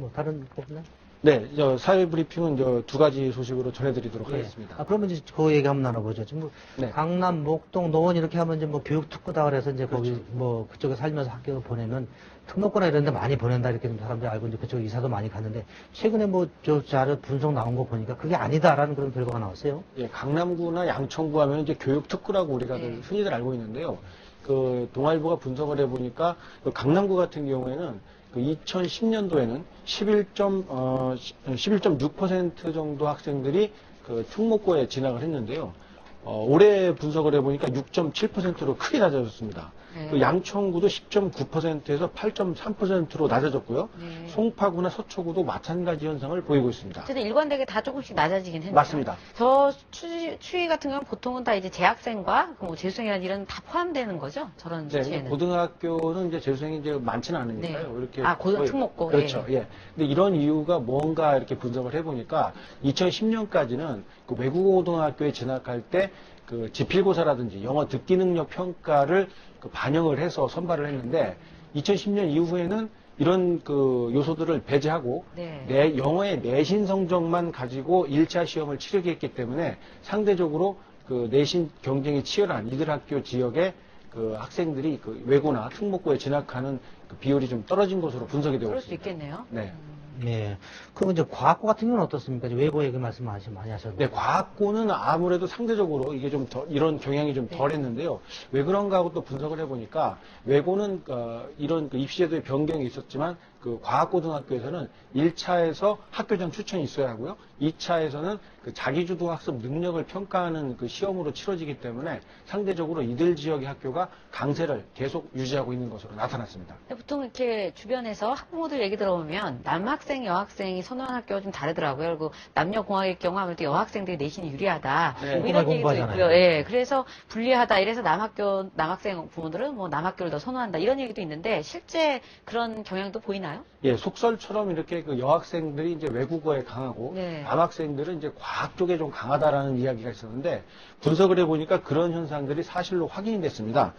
뭐 다른 거 없나요? 네, 사회 브리핑은 두 가지 소식으로 전해드리도록 예. 하겠습니다. 그러면 이제 그 얘기 한번 나눠보죠. 지금 뭐 네. 강남, 목동, 노원 이렇게 하면 이제 뭐 교육 특구다 그래서 이제 그렇죠. 거기 뭐 그쪽에 살면서 학교 보내면 특목고나 이런 데 많이 보낸다 이렇게 좀 사람들이 알고 이제 그쪽 이사도 많이 갔는데 최근에 뭐 저 자료 분석 나온 거 보니까 그게 아니다라는 그런 결과가 나왔어요. 예, 강남구나 양천구 하면 이제 교육 특구라고 우리가 흔히들 알고 있는데요. 그 동아일보가 분석을 해보니까 그 강남구 같은 경우에는 그 2010년도에는 11.6% 정도 학생들이 그 특목고에 진학을 했는데요. 올해 분석을 해보니까 6.7%로 크게 낮아졌습니다. 네. 그 양천구도 10.9%에서 8.3%로 낮아졌고요. 네. 송파구나 서초구도 마찬가지 현상을 보이고 있습니다. 어쨌든 일관되게 다 조금씩 낮아지긴 했네요. 맞습니다. 저 추위 같은 경우는 보통은 다 이제 재학생과 뭐 재수생이나 이런 다 포함되는 거죠? 저런 네, 추위에는. 고등학교는 이제 재수생이 이제 많지는 않으니까요. 네. 이렇게 고등 특목고. 그렇죠. 예. 근데 이런 이유가 뭔가 이렇게 분석을 해보니까 2010년까지는 그 외국어 고등학교에 진학할 때 그 지필고사라든지 영어 듣기 능력 평가를 그 반영을 해서 선발을 했는데 2010년 이후에는 이런 그 요소들을 배제하고 네. 영어의 내신 성적만 가지고 1차 시험을 치르게 했기 때문에 상대적으로 그 내신 경쟁이 치열한 이들 학교 지역의 그 학생들이 그 외고나 특목고에 진학하는 그 비율이 좀 떨어진 것으로 분석이 되고 그럴 수 있습니다. 있겠네요. 네. 예. 그럼 이제 과학고 같은 경우는 어떻습니까? 이제 외고 얘기 말씀 많이 하셨는데. 네, 과학고는 아무래도 상대적으로 이게 좀 이런 경향이 좀 덜했는데요. 왜 그런가 하고 또 분석을 해보니까 외고는 이런 그 입시제도의 변경이 있었지만 그 과학고등학교에서는 1차에서 학교장 추천이 있어야 하고요. 2차에서는 그 자기주도 학습 능력을 평가하는 그 시험으로 치러지기 때문에 상대적으로 이들 지역의 학교가 강세를 계속 유지하고 있는 것으로 나타났습니다. 보통 이렇게 주변에서 학부모들 얘기 들어보면 남학생, 여학생이 선호하는 학교가 좀 다르더라고요. 그리고 남녀공학일 경우 아무래도 여학생들이 내신이 유리하다. 네. 뭐 이런 얘기도 공부하잖아요. 있고요. 예, 그래서 불리하다. 이래서 남학생 부모들은 뭐 남학교를 더 선호한다. 이런 얘기도 있는데 실제 그런 경향도 보이나요? 예, 속설처럼 이렇게 그 여학생들이 이제 외국어에 강하고 네. 남학생들은 이제 과학 쪽에 좀 강하다라는 이야기가 있었는데 분석을 해보니까 그런 현상들이 사실로 확인이 됐습니다.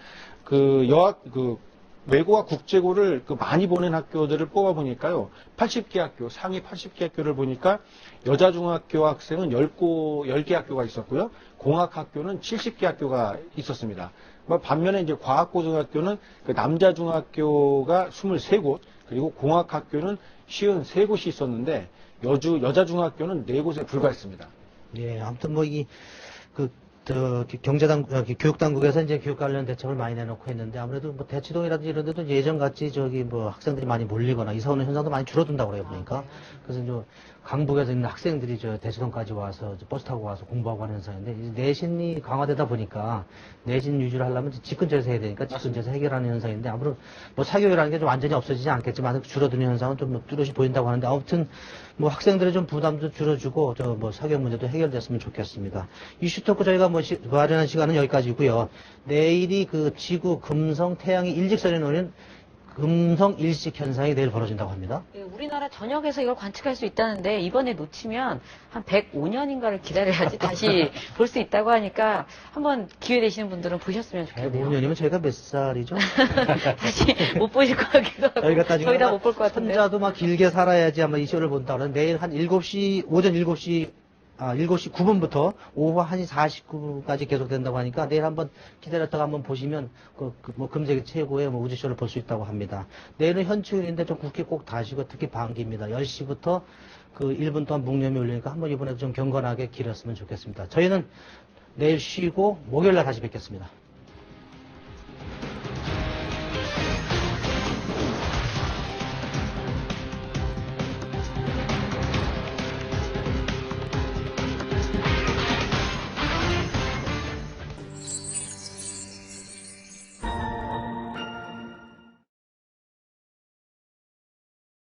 그 외고와 국제고를 그 많이 보낸 학교들을 뽑아보니까요. 80개 학교, 상위 80개 학교를 보니까 여자 중학교 학생은 10개 학교가 있었고요. 공학 학교는 70개 학교가 있었습니다. 반면에 이제 과학고등학교는 그 남자 중학교가 23곳, 그리고 공학 학교는 53곳이 있었는데 여자 중학교는 4곳에 불과했습니다. 예, 아무튼 뭐 교육당국에서 이제 교육 관련 대책을 많이 내놓고 했는데 아무래도 뭐 대치동이라든지 이런 데도 예전 같이 뭐 학생들이 많이 몰리거나 이사 오는 현상도 많이 줄어든다고 그래요, 보니까. 그래서 이제 강북에서 있는 학생들이 대치동까지 와서 버스 타고 와서 공부하고 하는 현상인데 이제 내신이 강화되다 보니까 내신 유지를 하려면 집 근처에서 해야 되니까 집 근처에서 해결하는 현상인데 아무래도 뭐 사교육이라는 게 좀 완전히 없어지지 않겠지만 줄어드는 현상은 좀 뚜렷이 보인다고 하는데 아무튼 뭐 학생들의 좀 부담도 줄여주고 뭐 사교육 문제도 해결됐으면 좋겠습니다. 이슈 토크 저희가 뭐 마련한 시간은 여기까지고요. 내일이 그 지구 금성 태양이 일직선에 놓는 금성 일식 현상이 내일 벌어진다고 합니다. 예, 우리나라 전역에서 이걸 관측할 수 있다는데 이번에 놓치면 한 105년인가를 기다려야지 다시 볼 수 있다고 하니까 한번 기회 되시는 분들은 보셨으면 좋겠네요. 105년이면 저희가 몇 살이죠? 다시 못 보실 것 같기도 하고 저희가 따지면 저희 다 못 볼 것 같은데. 혼자도 막 길게 살아야지 아마 이 쇼를 본다 그러는데 내일 한 7시, 오전 7시 9분부터 오후 1시 49분까지 계속된다고 하니까 내일 한번 기다렸다가 한번 보시면 뭐 금세기 최고의 뭐 우주쇼를 볼 수 있다고 합니다. 내일은 현충일인데 좀 국회 꼭 다시고 특히 반기입니다. 10시부터 그 1분 동안 묵념이 울리니까 한번 이번에도 좀 경건하게 기렸으면 좋겠습니다. 저희는 내일 쉬고 목요일날 다시 뵙겠습니다.